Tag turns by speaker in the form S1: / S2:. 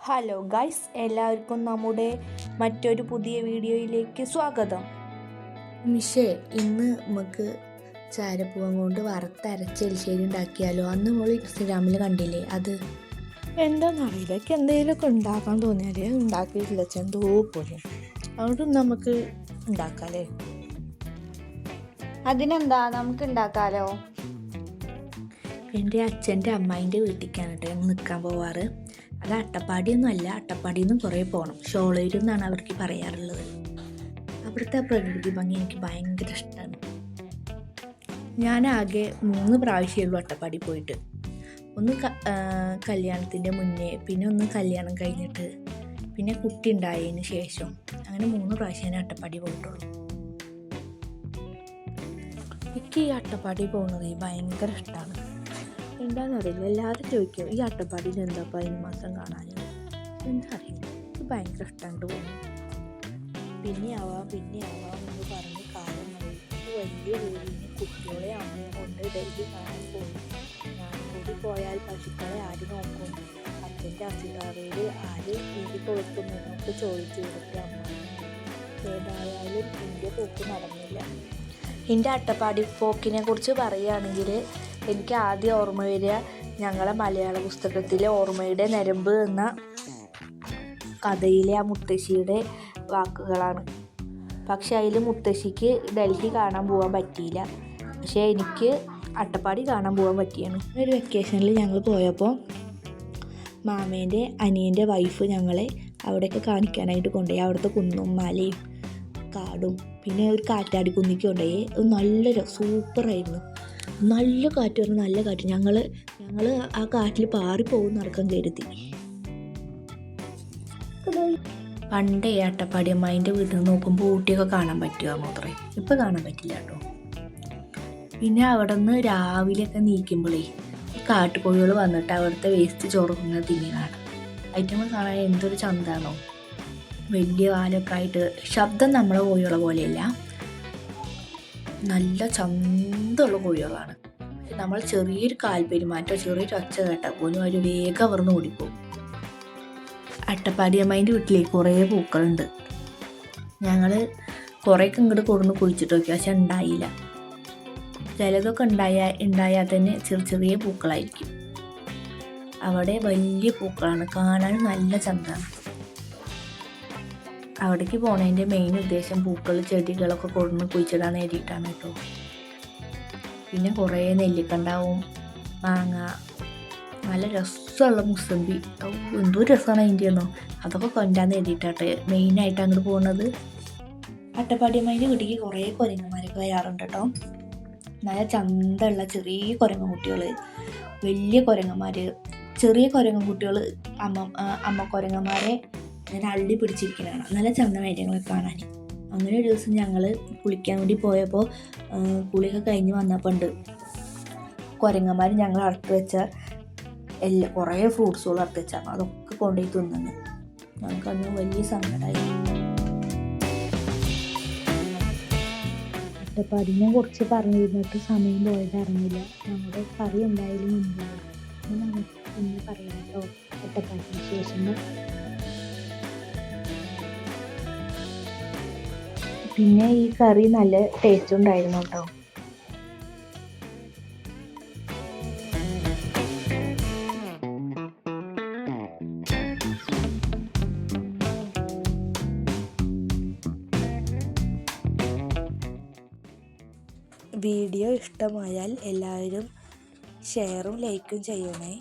S1: Hello guys, എല്ലാവർക്കും നമ്മുടെ മറ്റൊരു പുതിയ വീഡിയോയിലേക്ക് സ്വാഗതം.
S2: മിഷേ, ഇന്ന് നമുക്ക് ചാരപ്പൂവൻ കൊണ്ട് വറുത്തരച്ച് എലിശ്ശേരി ഉണ്ടാക്കിയാലോ? അന്ന് നമ്മൾ ഇൻസ്റ്റഗ്രാമിൽ കണ്ടില്ലേ? അത്
S1: എന്താണെന്നറിയില്ല, എനിക്ക് എന്തെങ്കിലുമൊക്കെ ഉണ്ടാക്കാൻ തോന്നിയാലേ ഉണ്ടാക്കിയിട്ടില്ല, എന്തോ പോലെ. അതുകൊണ്ട് നമുക്ക് ഉണ്ടാക്കാമല്ലേ?
S3: അതിനെന്താ, നമുക്ക് ഉണ്ടാക്കാമല്ലോ.
S2: എൻ്റെ അച്ഛൻ്റെ അമ്മായിൻ്റെ വീട്ടിലേക്കാണ് കേട്ടോ നിൽക്കാൻ പോവാറ്. അത് അട്ടപ്പാടിയൊന്നും അല്ല, അട്ടപ്പാടിയിൽ നിന്നും കുറേ പോകണം. ഷോളയൂർ എന്നാണ് അവർക്ക് പറയാറുള്ളത്. അവിടുത്തെ പ്രകൃതി ഭംഗി എനിക്ക് ഭയങ്കര ഇഷ്ടമാണ്. ഞാനാകെ 3 പ്രാവശ്യമുള്ളൂ അട്ടപ്പാടി പോയിട്ട്. ഒന്ന് കല്യാണത്തിൻ്റെ മുന്നേ, പിന്നെ ഒന്ന് കല്യാണം കഴിഞ്ഞിട്ട്, പിന്നെ കുട്ടി ഉണ്ടായതിന് ശേഷം. അങ്ങനെ 3 പ്രാവശ്യം ഞാൻ അട്ടപ്പാടി പോയിട്ടുള്ളൂ. എനിക്ക് ഈ അട്ടപ്പാടി പോകുന്നത് ഭയങ്കര ഇഷ്ടമാണ്. എന്താണെന്നറിയില്ല, എല്ലാവരും ചോദിക്കും ഈ അട്ടപ്പാടിയിൽ എന്താപ്പോൾ അതിന് മാത്രം കാണാൻ. എന്താ അറിയില്ല, എനിക്ക് ഭയങ്കര ഇഷ്ടമായിട്ട് പോകുന്നു. പിന്നെയാവാം എന്ന് പറഞ്ഞ് കാലം വലിയ വീടിന് കുട്ടികളെ അമ്മയെ കൊണ്ട് ഡെയിലി കാണാൻ പോകും. ഞാൻ കൂടി പോയാൽ പശുക്കളെ ആര് നോക്കും, അച്ഛൻ്റെ അസുഖാറയിൽ ആര് വീട്ടിൽ കൊടുക്കുന്നതിനൊക്കെ ചോദിച്ചു കൊടുക്കുക അമ്മ. ഏതായാലും എൻ്റെ പോക്ക് നടന്നില്ല. എൻ്റെ അട്ടപ്പാടി പോക്കിനെ കുറിച്ച് പറയുകയാണെങ്കിൽ എനിക്ക് ആദ്യം ഓർമ്മ വരിക ഞങ്ങളെ മലയാള പുസ്തകത്തിലെ ഓർമ്മയുടെ ഞരമ്പ് എന്ന കഥയിലെ ആ മുത്തശ്ശിയുടെ വാക്കുകളാണ്. പക്ഷെ അതിൽ മുത്തശ്ശിക്ക് ഡൽഹി കാണാൻ പോകാൻ പറ്റിയില്ല, പക്ഷേ എനിക്ക് അട്ടപ്പാടി കാണാൻ പോകാൻ പറ്റിയാണ്. ഒരു വെക്കേഷനിൽ ഞങ്ങൾ പോയപ്പോൾ മാമേൻ്റെ അനിയൻ്റെ വൈഫ് ഞങ്ങളെ അവിടെയൊക്കെ കാണിക്കാനായിട്ട് കൊണ്ടുപോയി. അവിടുത്തെ കുന്നും മലയും കാടും പിന്നെ ഒരു കാറ്റാടി കുന്നിക്ക് കൊണ്ടുപോയി. നല്ല സൂപ്പറായിരുന്നു. നല്ല കാറ്റ് പറഞ്ഞു, നല്ല കാറ്റ്. ഞങ്ങൾ ആ കാറ്റിൽ പാറിപ്പോകും നടക്കാൻ കരുതി. പണ്ടേ അട്ടപ്പാടി അമ്മായിൻ്റെ വീട്ടിൽ നിന്ന് നോക്കുമ്പോൾ ഊട്ടിയൊക്കെ കാണാൻ പറ്റുക മാത്രമേ, ഇപ്പം കാണാൻ പറ്റില്ല കേട്ടോ. പിന്നെ അവിടെ നിന്ന് രാവിലെയൊക്കെ നീക്കുമ്പോഴേ കാട്ടുകോഴികൾ വന്നിട്ട് അവിടുത്തെ വേസ്റ്റ് ചോറുന്ന തിങ്ങി കാണാം. ഐറ്റങ്ങൾ കാണാൻ എന്തൊരു ചന്താണോ. വലിയ കാലൊക്കെ ആയിട്ട്, ശബ്ദം നമ്മളെ കോഴികളെ പോലെയല്ല, നല്ല ചന്തമുള്ള കോഴികളാണ്. നമ്മൾ ചെറിയൊരു കാൽപെരുമാറ്റോ ചെറിയൊരു ഒച്ച കേട്ടാൽ പോലും അവർ വേഗം അവർന്ന് ഓടിപ്പോകും. അട്ടപ്പാടി അമ്മായിൻ്റെ വീട്ടിൽ കുറേ പൂക്കളുണ്ട്. ഞങ്ങൾ കുറേയൊക്കെ ഇങ്ങോട്ട് കൊടുന്ന് കുഴിച്ചിട്ട് നോക്കി, പക്ഷെ ഉണ്ടായില്ല. ചിലതൊക്കെ ഉണ്ടായാൽ തന്നെ ചെറിയ പൂക്കളായിരിക്കും. അവിടെ വലിയ പൂക്കളാണ്, കാണാൻ നല്ല ചന്തമാണ്. അവിടേക്ക് പോണതിൻ്റെ മെയിൻ ഉദ്ദേശം പൂക്കൾ ചെടികളൊക്കെ കൊടുന്ന് കുഴിച്ചിടാൻ വേണ്ടിയിട്ടാണ് കേട്ടോ. പിന്നെ കുറേ നെല്ലിക്കണ്ടാവും, മാങ്ങ, നല്ല രസമുള്ള മുസമ്പി, എന്തോ രസമാണ് അതിൻ്റെ ഒന്നോ, അതൊക്കെ കൊണ്ടാൻ വേണ്ടിയിട്ടാട്ടെ മെയിനായിട്ട് അങ്ങോട്ട് പോകുന്നത്. അട്ടപ്പാടിയമ്മേൻ്റെ വീട്ടിലേക്ക് കുറേ കുരങ്ങന്മാരൊക്കെ വരാറുണ്ട് കേട്ടോ. നല്ല ചന്തമുള്ള ചെറിയ കുരങ്ങൻകുട്ടികൾ, വലിയ കുരങ്ങന്മാർ, ചെറിയ കുരങ്ങൻകുട്ടികൾ അമ്മ കുരങ്ങന്മാരെ ഞാൻ അള്ളി പിടിച്ചിരിക്കുന്നതാണ്. നല്ല ചന്തമായിട്ടങ്ങളൊക്കെ കാണാൻ. അങ്ങനെ ഒരു ദിവസം ഞങ്ങൾ കുളിക്കാൻ വേണ്ടി പോയപ്പോൾ കുളിയൊക്കെ കഴിഞ്ഞ് വന്നപ്പോൾ ഉണ്ട് കുരങ്ങന്മാർ ഞങ്ങൾ അറുത്ത് വെച്ച കുറേ ഫ്രൂട്ട്സുകൾ അറുത്ത് വെച്ചാൽ അതൊക്കെ കൊണ്ടുപോയി തിന്നുന്നു. ഞങ്ങൾക്കന്ന് വലിയ സങ്കടമായി.
S4: അട്ടപ്പാടിനെ കുറിച്ച് പറഞ്ഞിരുന്നിട്ട് സമയം പോയത് അറിഞ്ഞില്ല. നമ്മുടെ കറി എന്തായാലും മുൻപാണ്. നമുക്ക് ഇന്ന് പറയാം കേട്ടോ അട്ടപ്പാടിന് ശേഷങ്ങൾ.
S2: പിന്നെ ഈ കറി നല്ല ടേസ്റ്റ് ഉണ്ടായിരുന്നു കേട്ടോ.
S1: വീഡിയോ ഇഷ്ടമായാൽ എല്ലാവരും ഷെയറും ലൈക്കും ചെയ്യണേ.